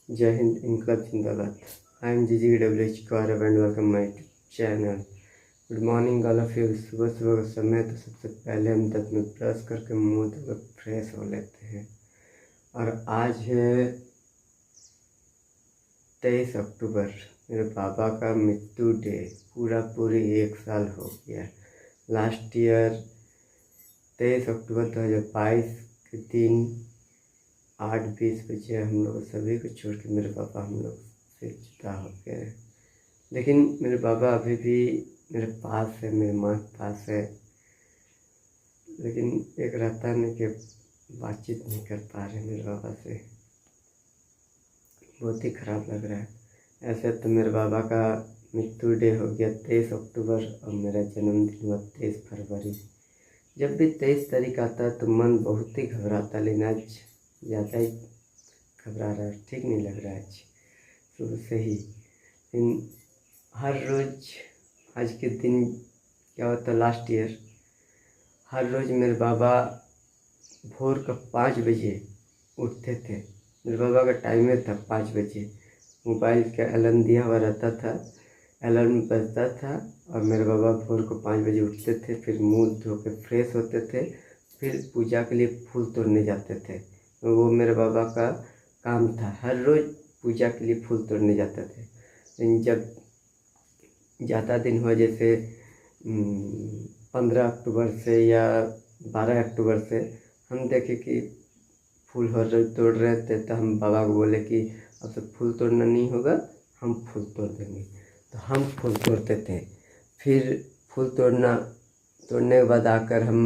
जय हिंद, इनकलाब जिंदाबाद। I am GGWH Gaurav and welcome my channel. Good morning all of you. सुबह सुबह का समय तो सबसे पहले हम 10 मिनट ब्रश करके मुंह धोकर फ्रेश हो लेते हैं। और आज है 23 अक्टूबर, मेरे पापा का मृत्यु डे। पूरी 1 साल हो गया। लास्ट ईयर 23 अक्टूबर 2022 के दिन 8:20 बजे हम लोग सभी को छोड़ के मेरे पापा हम लोग से जुदा हो गए। लेकिन मेरे पापा अभी भी मेरे पास है, मेरे माँ के पास है। लेकिन एक रहता है कि बातचीत नहीं कर पा रहे मेरे पापा से। बहुत ही ख़राब लग रहा है। ऐसे तो मेरे पापा का मृत्यु डे हो गया 23 अक्टूबर और मेरा जन्मदिन हुआ 23 फरवरी। जब भी 23 तारीख आता है तो मन बहुत ही घबराता, लेकिन आज ज़्यादा ही घबरा रहा है, ठीक नहीं लग रहा है आज सुबह से ही। लेकिन हर रोज़ आज के दिन क्या होता, लास्ट ईयर हर रोज़ मेरे बाबा भोर का 5 बजे उठते थे। मेरे बाबा का टाइमर था 5 बजे। मोबाइल का अलार्म दिया हुआ रहता था, अलार्म बजता था और मेरे बाबा भोर को 5 बजे उठते थे। फिर मुंह धो के फ्रेश होते थे, फिर पूजा के लिए फूल तोड़ने जाते थे। वो मेरे बाबा का काम था, हर रोज़ पूजा के लिए फूल तोड़ने जाते थे। लेकिन जब ज़्यादा दिन हुआ, जैसे 15 अक्टूबर से या 12 अक्टूबर से हम देखे कि फूल हर रोज तोड़ रहे थे, तो हम बाबा को बोले कि अब से फूल तोड़ना नहीं होगा, हम फूल तोड़ देंगे। तो हम फूल तोड़ते थे। फिर फूल तोड़ने के बाद आकर हम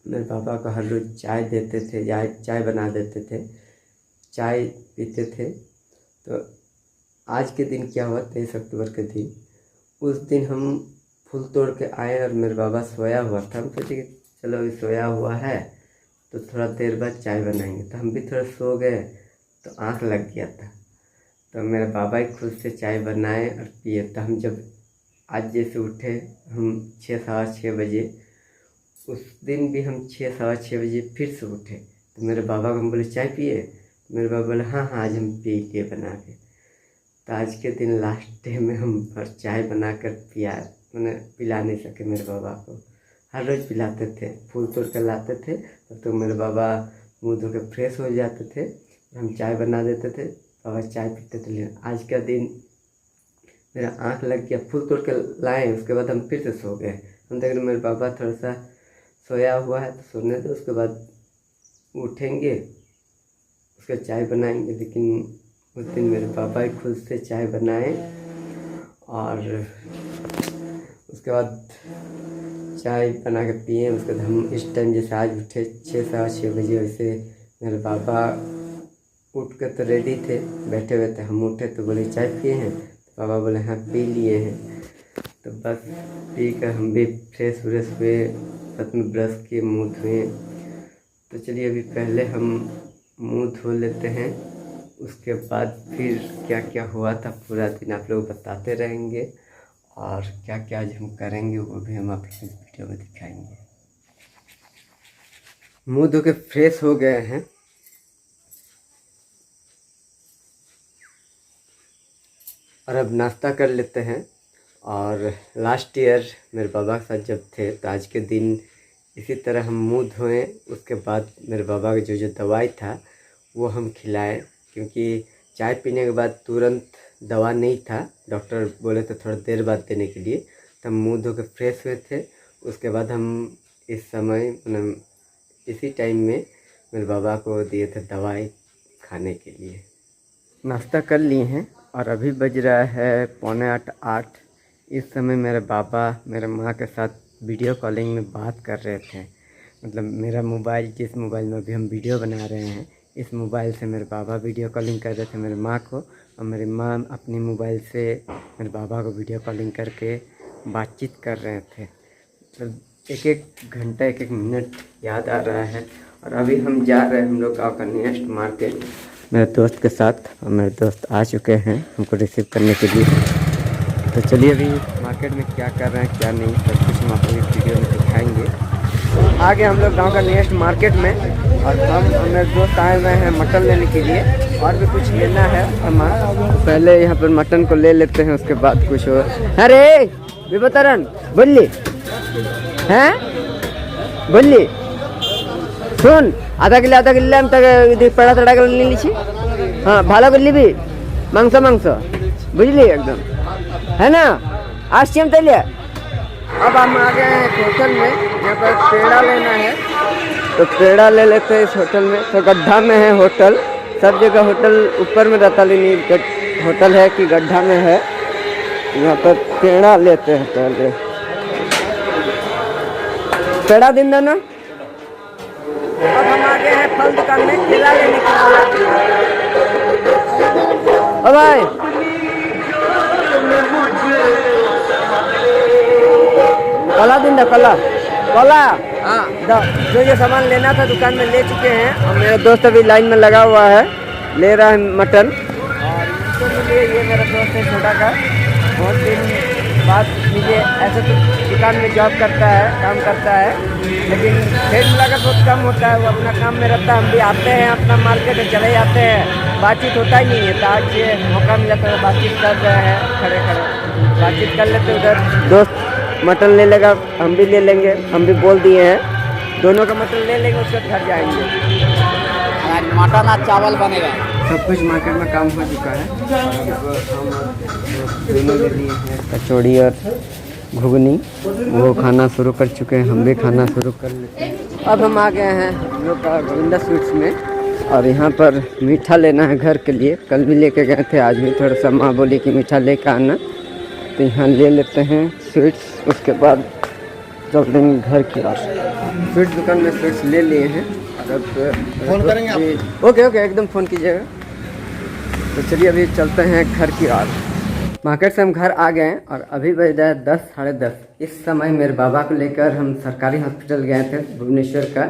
मेरे पापा को हर रोज़ चाय देते थे, चाय बना देते थे, चाय पीते थे। तो आज के दिन क्या हुआ, 23 अक्टूबर के दिन, उस दिन हम फूल तोड़ के आए और मेरे बाबा सोया हुआ था। हम सोचे कि चलो अभी सोया हुआ है तो थोड़ा देर बाद चाय बनाएंगे। तो हम भी थोड़ा सो गए तो आँख लग गया था। तो मेरे बाबा ही खुद से चाय बनाए और पिए। तो हम जब आज जैसे उठे, हम 6-6:15 बजे, उस दिन भी हम 6-6:15 बजे फिर से उठे। तो मेरे बाबा को हम बोले चाय पिए? मेरे बाबा बोले हाँ हाँ आज हम पी लिए बना के। तो आज के दिन लास्ट डे में हम और चाय बनाकर मैंने पिला नहीं सके मेरे बाबा को। हर रोज़ पिलाते थे, फूल तोड़ कर लाते थे, तब तो मेरे बाबा मुँह धो के फ्रेश हो जाते थे। हम चाय बना देते थे, बाबा चाय पीते थे। लेकिन आज का दिन मेरा आँख लग गया, फूल तोड़ के लाए, उसके बाद हम फिर से सो गए। हम देख रहे मेरे बाबा थोड़ा सा सोया हुआ है तो सोने दो, उसके बाद उठेंगे, उसका चाय बनाएंगे। लेकिन उस दिन मेरे पापा ही खुद से चाय बनाए और उसके बाद चाय बना के पिए। उसके बाद हम इस टाइम जैसे आज उठे 6-6:15 बजे, वैसे मेरे पापा उठ के तो रेडी थे, बैठे हुए थे। हम उठे तो बोले चाय पिए हैं? तो पापा बोले हाँ पी लिए हैं। तो बस पी कर हम भी फ्रेश व्रेश हुए, साथ में ब्रश किए, मुँह धोए। तो चलिए अभी पहले हम मुंह धो लेते हैं, उसके बाद फिर क्या क्या हुआ था पूरा दिन आप लोग बताते रहेंगे। और क्या क्या आज हम करेंगे वो भी हम आप लोग इस वीडियो में दिखाएंगे। मुंह धो के फ्रेश हो गए हैं और अब नाश्ता कर लेते हैं। और लास्ट ईयर मेरे बाबा के साथ जब थे तो आज के दिन इसी तरह हम मुंह धोएं, उसके बाद मेरे बाबा का जो दवाई था वो हम खिलाएं, क्योंकि चाय पीने के बाद तुरंत दवा नहीं था, डॉक्टर बोले तो थोड़ा देर बाद देने के लिए। तो हम मुँह धो के फ्रेश हुए थे। उसके बाद हम इस समय इसी टाइम में मेरे बाबा को दिए थे दवाई खाने के लिए। नाश्ता कर लिए हैं और अभी बज रहा है 7:45-8। इस समय मेरे बाबा मेरे माँ के साथ वीडियो कॉलिंग में बात कर रहे थे। मतलब मेरा मोबाइल, जिस मोबाइल में अभी हम वीडियो बना रहे हैं, इस मोबाइल से मेरे बाबा वीडियो कॉलिंग कर रहे थे मेरे माँ को, और मेरी माँ अपनी मोबाइल से मेरे बाबा को वीडियो कॉलिंग करके बातचीत कर रहे थे। तो एक एक घंटा, एक एक मिनट याद आ रहा है। और अभी हम जा रहे हैं हम लोग गाँव का नियरेस्ट मार्केट मेरे दोस्त के साथ, और मेरे दोस्त आ चुके हैं हमको रिसीव करने के लिए। तो चलिए अभी मार्केट में क्या कर रहे हैं क्या नहीं, सब कुछ हम आपको इस वीडियो में दिखाएंगे। आ गए हम लोग गांव का नियरेस्ट मार्केट में, और हम मेरे दोस्त आए हुए हैं मटन लेने के लिए, और भी कुछ लेना है सामान। पहले यहाँ पर मटन को ले लेते हैं, उसके बाद कुछ और। अरे विभतरन बोली हैं, बोली सुन, आधा किलो हम तक पेड़ा तड़ा कर ले लीची। हाँ भालो कर लीबी, मांस बुझली एकदम, है ना। आज हम तैयार। अब हम आ गए हैं होटल में, यहाँ पर पेड़ा लेना है, तो पेड़ा ले लेते हैं इस होटल में। तो गड्ढा में है होटल, सब जगह होटल ऊपर में रहता, लेकिन होटल है कि गड्ढा में है। यहाँ पर पेड़ा लेते हैं, पहले पेड़ा दिन देना। अब हम आ गए हैं फल दुकान में केला लेने के लिए। अब भाई कला दिन दो, कला जो सामान लेना था दुकान में ले चुके हैं। और मेरा दोस्त अभी लाइन में लगा हुआ है, ले रहा है मटन। और इसके लिए ये मेरा दोस्त है छोटा का, बहुत दिन बाद मुझे ऐसे तो दुकान में जॉब करता है, काम करता है, लेकिन रेट लागत बहुत कम होता है। वो अपना काम में रहता है, हम भी आते हैं अपना मार्केट में चले जाते हैं, बातचीत होता ही नहीं है। तो आज ये मौका मिला तो बातचीत कर रहे हैं, खड़े बातचीत कर लेते। उधर दोस्त मटन ले लेगा, हम भी ले लेंगे, हम भी बोल दिए हैं दोनों का मटन ले लेंगे, उसके घर जाएंगे। मटन और चावल बनेगा। सब कुछ मार्केट में काम हो चुका है। दोनों ले लिए हैं कचौड़ी और घुगनी, वो खाना शुरू कर चुके हैं, हम भी खाना शुरू कर लेते हैं। अब हम आ गए हैं हम लोग का गोविंदा स्वीट्स में, और यहाँ पर मीठा लेना है घर के लिए। कल भी लेके गए थे, आज भी थोड़ा सा माँ बोली कि मीठा लेकर आना, तो यहाँ ले लेते हैं स्वीट्स। उसके बाद चल देंगे घर की ओर। स्वीट्स दुकान में स्वीट्स ले लिए हैं, और अब फोन करेंगे आप? ओके एकदम फ़ोन कीजिएगा। तो चलिए अभी चलते हैं घर की ओर। मार्केट से हम घर आ गए, और अभी बज रहा है 10 साढ़े 10। इस समय मेरे बाबा को लेकर हम सरकारी हॉस्पिटल गए थे भुवनेश्वर का।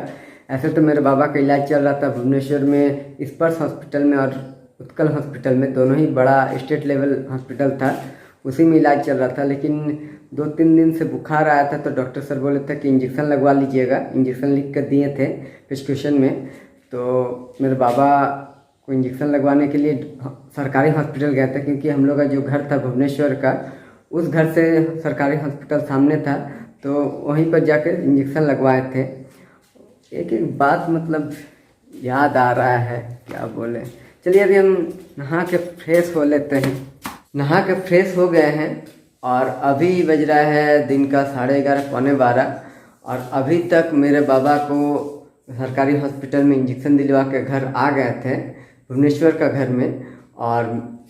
ऐसे तो मेरे बाबा का इलाज चल रहा था भुवनेश्वर में, स्पर्श हॉस्पिटल में और उत्कल हॉस्पिटल में, दोनों ही बड़ा स्टेट लेवल हॉस्पिटल था, उसी में इलाज चल रहा था। लेकिन 2-3 दिन से बुखार आया था, तो डॉक्टर सर बोले थे कि इंजेक्शन लगवा लीजिएगा। इंजेक्शन लिख कर दिए थे प्रिस्क्रिप्शन में। तो मेरे बाबा को इंजेक्शन लगवाने के लिए सरकारी हॉस्पिटल गया था, क्योंकि हम लोग का जो घर था भुवनेश्वर का, उस घर से सरकारी हॉस्पिटल सामने था, तो वहीं पर जाकर इंजेक्शन लगवाए थे। एक बात मतलब याद आ रहा है, क्या बोले। चलिए अभी हम नहा के फ्रेश हो लेते हैं। नहा के फ्रेश हो गए हैं, और अभी बज रहा है दिन का 11:30 पौने 12, और अभी तक मेरे बाबा को सरकारी हॉस्पिटल में इंजेक्शन दिलवा के घर आ गए थे भुवनेश्वर का घर में। और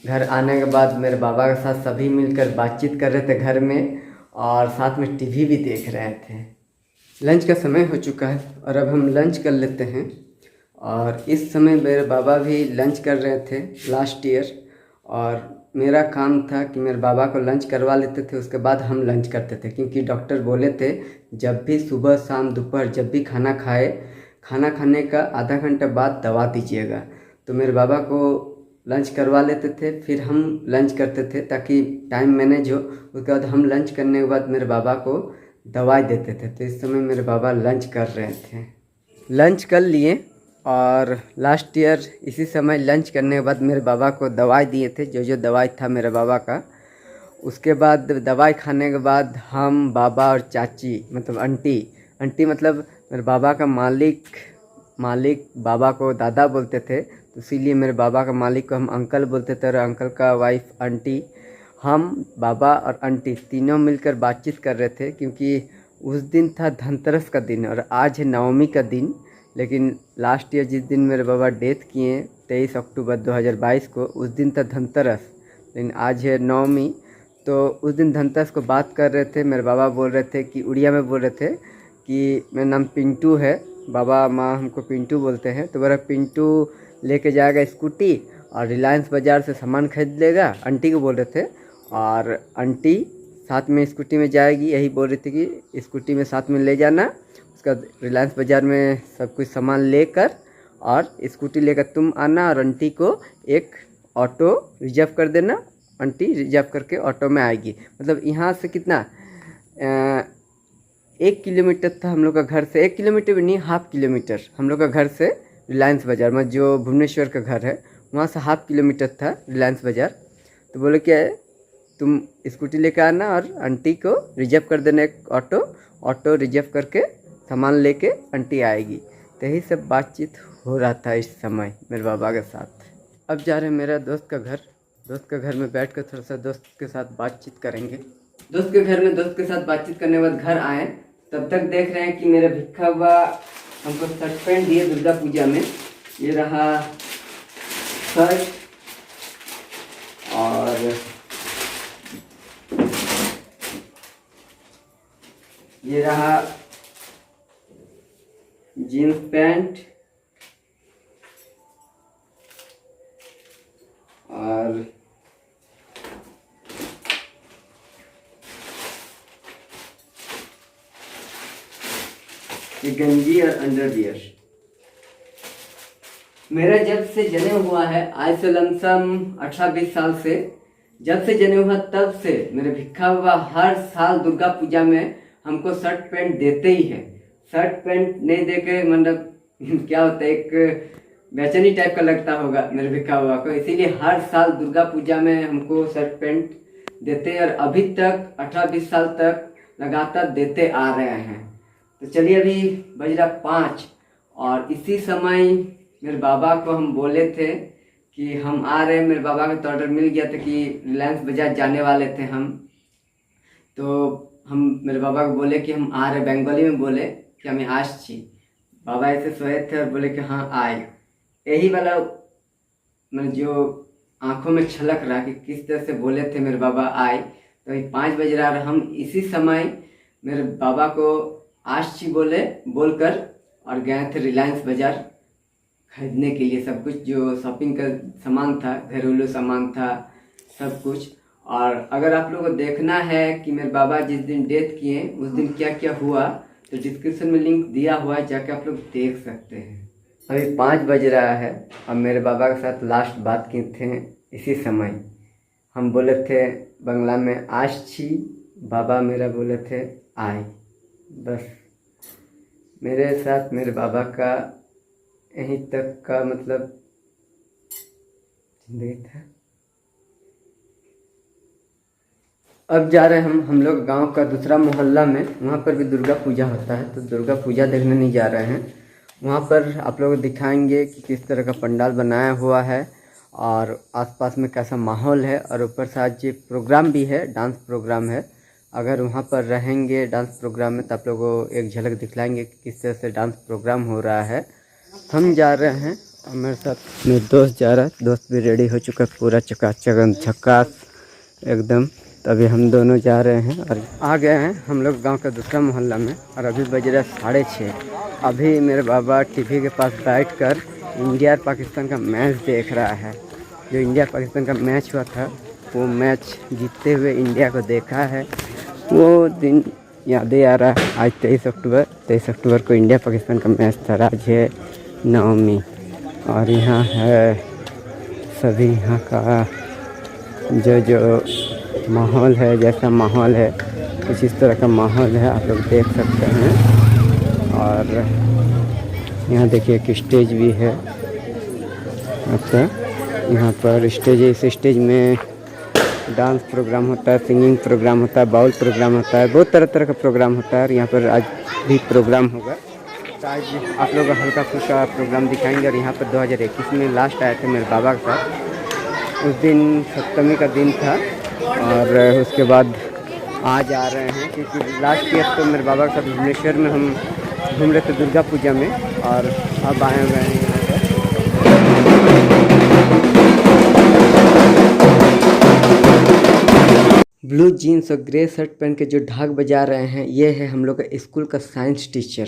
घर आने के बाद मेरे बाबा के साथ सभी मिलकर बातचीत कर रहे थे घर में, और साथ में टीवी भी देख रहे थे। लंच का समय हो चुका है, और अब हम लंच कर लेते हैं। और इस समय मेरे बाबा भी लंच कर रहे थे लास्ट ईयर, और मेरा काम था कि मेरे बाबा को लंच करवा लेते थे, उसके बाद हम लंच करते थे। क्योंकि डॉक्टर बोले थे जब भी सुबह शाम दोपहर जब भी खाना खाए, खाना खाने का आधा घंटा बाद दवा दीजिएगा। तो मेरे बाबा को लंच करवा लेते थे, फिर हम लंच करते थे, ताकि टाइम मैनेज हो। उसके बाद हम लंच करने के बाद मेरे बाबा को दवाई देते थे। तो इस समय मेरे बाबा लंच कर रहे थे। लंच कर लिए, और लास्ट ईयर इसी समय लंच करने के बाद मेरे बाबा को दवाई दिए थे, जो दवाई था मेरे बाबा का। उसके बाद दवाई खाने के बाद हम, बाबा और चाची, मतलब आंटी मतलब मेरे बाबा का मालिक बाबा को दादा बोलते थे, तो इसीलिए मेरे बाबा का मालिक को हम अंकल बोलते थे, और अंकल का वाइफ आंटी। हम, बाबा और आंटी तीनों मिलकर बातचीत कर रहे थे, क्योंकि उस दिन था धनतेरस का दिन, और आज है नवमी का दिन। लेकिन लास्ट ईयर जिस दिन मेरे बाबा डेथ किए 23 अक्टूबर 2022 को, उस दिन था धनतेरस, लेकिन आज है नवमी। तो उस दिन धनतेरस को बात कर रहे थे। मेरे बाबा बोल रहे थे कि उड़िया में बोल रहे थे कि मेरा नाम पिंटू है, बाबा माँ हमको पिंटू बोलते हैं। तो मेरा पिंटू लेके जाएगा स्कूटी, और रिलायंस बाज़ार से सामान खरीद लेगा, आंटी को बोल रहे थे। और आंटी साथ में स्कूटी में जाएगी, यही बोल रही थी कि स्कूटी में साथ में ले जाना। उसका रिलायंस बाज़ार में सब कुछ सामान लेकर, और स्कूटी लेकर तुम आना, और आंटी को एक ऑटो रिजर्व कर देना। आंटी रिजर्व करके ऑटो में आएगी। मतलब यहाँ से कितना 1 किलोमीटर था हम लोग का घर से, 1 किलोमीटर भी नहीं, हाफ किलोमीटर हम लोग का घर से रिलायंस बाज़ार में, जो भुवनेश्वर का घर है वहाँ से हाफ किलोमीटर था रिलायंस बाज़ार। तो बोले क्या है, तुम स्कूटी लेकर आना और आंटी को रिजर्व कर देना एक ऑटो रिजर्व करके सामान लेके आंटी आएगी। तो यही सब बातचीत हो रहा था इस समय मेरे बाबा के साथ। अब जा रहे हैं मेरा दोस्त का घर में बैठ कर थोड़ा सा दोस्त के साथ बातचीत करेंगे। दोस्त के घर में दोस्त के साथ बातचीत करने के बाद घर आए, तब तक देख रहे हैं कि मेरा भिक्खा हुआ हमको शर्ट पैंट दिए दुर्गा पूजा में। ये रहा शर्ट और ये रहा जीन्स पैंट और ये गंजी और अंडरवियर। मेरा जब से जन्म हुआ है, आज से लमसम 18-20 साल से, जब से जन्म हुआ तब से मेरे भिक्खा हुआ हर साल दुर्गा पूजा में हमको शर्ट पैंट देते ही है। शर्ट पैंट नहीं देके मतलब क्या होता है, एक बेचैनी टाइप का लगता होगा मेरे भिक्खा हुआ को, इसीलिए हर साल दुर्गा पूजा में हमको शर्ट पैंट देते हैं और अभी तक 18-20 साल तक लगातार देते आ रहे हैं। तो चलिए अभी बज रहा 5 और इसी समय मेरे बाबा को हम बोले थे कि हम आ रहे हैं। मेरे बाबा का तो ऑर्डर मिल गया था कि रिलायंस बाजार जाने वाले थे हम, तो हम मेरे बाबा को बोले कि हम आ रहे, बंगाली में बोले कि हमें आसছি। बाबा ऐसे सोए थे और बोले कि हाँ आए। यही वाला मतलब जो आंखों में छलक रहा कि किस तरह से बोले थे मेरे बाबा आए। तो अभी 5 बज रहा और हम इसी समय मेरे बाबा को आसছি बोलकर और गए थे रिलायंस बाजार खरीदने के लिए सब कुछ, जो शॉपिंग का सामान था, घरेलू सामान था सब कुछ। और अगर आप लोगों को देखना है कि मेरे बाबा जिस दिन डेथ किए उस दिन क्या क्या हुआ, तो डिस्क्रिप्शन में लिंक दिया हुआ है, जाके आप लोग देख सकते हैं। अभी 5 बज रहा है और मेरे बाबा के साथ लास्ट बात किए थे इसी समय। हम बोले थे बंगला में आसছি, बाबा मेरा बोले थे आए। बस मेरे साथ मेरे बाबा का यहीं तक का मतलब जिंदगी था। अब जा रहे हैं हम लोग गांव का दूसरा मोहल्ला में, वहाँ पर भी दुर्गा पूजा होता है। तो दुर्गा पूजा देखने नहीं जा रहे हैं, वहाँ पर आप लोग दिखाएंगे कि किस तरह का पंडाल बनाया हुआ है और आसपास में कैसा माहौल है। और ऊपर से आज ये प्रोग्राम भी है, डांस प्रोग्राम है। अगर वहाँ पर रहेंगे डांस प्रोग्राम में तो आप लोगों को एक झलक दिखलाएंगे कि किस तरह से डांस प्रोग्राम हो रहा है। हम जा रहे हैं और मेरे साथ मेरे दोस्त जा रहा है, दोस्त भी रेडी हो चुका है पूरा चकाचक झक्कास एकदम। तो अभी हम दोनों जा रहे हैं और आ गए हैं हम लोग गांव का दूसरा मोहल्ला में और अभी बज रहा है 6:30। अभी मेरे बाबा टीवी के पास बैठकर इंडिया और पाकिस्तान का मैच देख रहा है। जो इंडिया पाकिस्तान का मैच हुआ था वो मैच जीतते हुए इंडिया को देखा है, वो दिन यादें आ रहा है। आज 23 अक्टूबर को इंडिया पाकिस्तान का मैच था। आज है 9वीं और यहाँ है सभी यहाँ का जो माहौल है, जैसा माहौल है कुछ इस तरह का माहौल है, आप लोग देख सकते हैं। और यहाँ देखिए एक स्टेज भी है। अच्छा, यहाँ पर स्टेज है, इस स्टेज में डांस प्रोग्राम होता है, सिंगिंग प्रोग्राम होता है, बाउल प्रोग्राम होता है, बहुत तरह तरह का प्रोग्राम होता है। और यहाँ पर आज भी प्रोग्राम होगा। तो आज आप लोग हल्का फुल्का प्रोग्राम दिखाएंगे। और यहाँ पर 2021 में लास्ट आए थे मेरे बाबा के साथ, उस दिन सप्तमी का दिन था। और उसके बाद आज आ रहे हैं क्योंकि लास्ट ईयर तो मेरे बाबा के साथ भुवनेश्वर में हम घूम रहे थे दुर्गा पूजा में, और अब आए हुए हैं यहाँ पर। ब्लू जीन्स और ग्रे शर्ट पहन के जो ढाक बजा रहे हैं, ये है हम लोग का स्कूल का साइंस टीचर।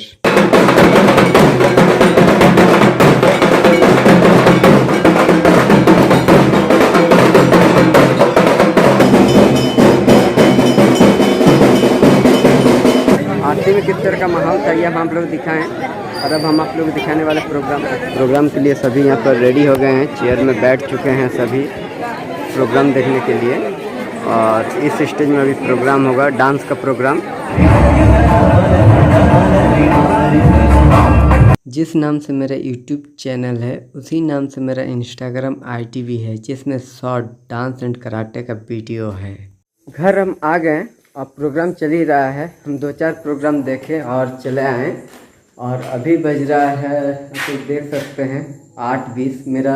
आरती में किस तरह का माहौल था ये हम आप लोग दिखाएं। और अब हम आप लोग दिखाने वाले प्रोग्राम के लिए सभी यहाँ पर रेडी हो गए हैं, चेयर में बैठ चुके हैं सभी प्रोग्राम देखने के लिए। और इस स्टेज में अभी प्रोग्राम होगा, डांस का प्रोग्राम। जिस नाम से मेरा यूट्यूब चैनल है उसी नाम से मेरा इंस्टाग्राम आईडी भी है, जिसमें शॉर्ट डांस एंड कराटे का वीडियो है। घर हम आ गए और प्रोग्राम चल ही रहा है। हम 2-4 प्रोग्राम देखे और चले आए और अभी बज रहा है, तो देख सकते हैं 8:20। मेरा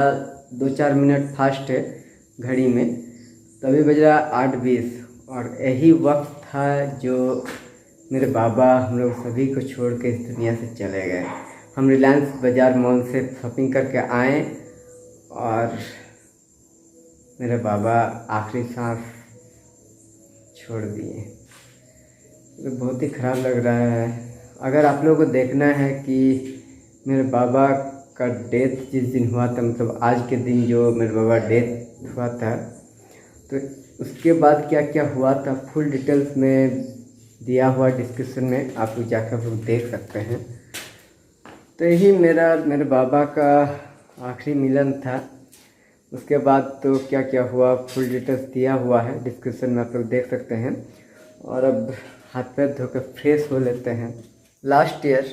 2-4 मिनट फास्ट है घड़ी में, तभी बज रहा है 8:20 और यही वक्त था जो मेरे बाबा हम लोग सभी को छोड़ के इस दुनिया से चले गए। हम रिलायंस बाज़ार मॉल से शॉपिंग करके आए और मेरे बाबा आखिरी सांस छोड़ दिए। तो बहुत ही ख़राब लग रहा है। अगर आप लोगों को देखना है कि मेरे बाबा का डेथ जिस दिन हुआ था, मतलब आज के दिन जो मेरे बाबा डेथ हुआ था, तो उसके बाद क्या क्या हुआ था फुल डिटेल्स में दिया हुआ डिस्क्रिप्शन में, आप लोग जाकर देख सकते हैं। तो यही मेरे बाबा का आखिरी मिलन था। उसके बाद तो क्या क्या हुआ फुल डिटेल्स दिया हुआ है डिस्क्रिप्शन में, आप लोग देख सकते हैं। और अब हाथ पैर धोकर फ्रेश हो लेते हैं। लास्ट ईयर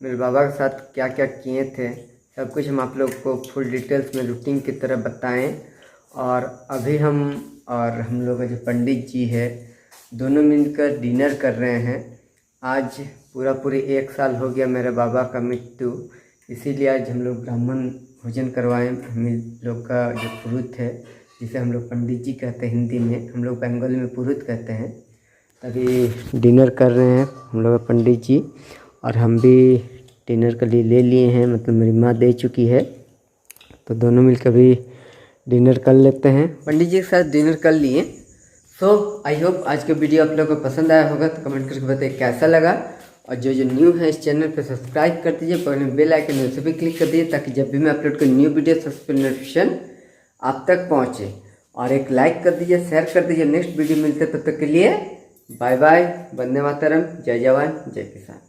मेरे बाबा के साथ क्या क्या किए थे सब कुछ हम आप लोग को फुल डिटेल्स में रूटीन की तरह बताएं। और अभी हम और हम लोग का जो पंडित जी है दोनों मिलकर डिनर कर रहे हैं। आज पूरी 1 साल हो गया मेरे बाबा का मृत्यु, इसीलिए आज हम लोग ब्राह्मण भोजन करवाएं। हम लोग का जो पुरोहित है, जिसे हम लोग पंडित जी कहते हैं हिंदी में, हम लोग बंगाली में पुरोहित कहते हैं, तभी डिनर कर रहे हैं हम लोग पंडित जी। और हम भी डिनर के लिए ले लिए हैं, मतलब मेरी माँ दे चुकी है, तो दोनों मिलकर भी डिनर कर लेते हैं। पंडित जी के साथ डिनर कर लिए। सो आई होप आज का वीडियो आप लोगों को पसंद आया होगा, तो कमेंट करके बताइए कैसा लगा। और जो न्यू है इस चैनल पर सब्सक्राइब कर दीजिए, बगल में बेल आइकन उसे भी क्लिक कर दीजिए, ताकि जब भी मैं अपलोड करूँ न्यू वीडियो सबसे पहले नोटिफिकेशन आप तक पहुँचे। और एक लाइक कर दीजिए, शेयर कर दीजिए। नेक्स्ट वीडियो मिलते तब तक के लिए बाय बाय। वंदे मातरम, जय जवान जय किसान।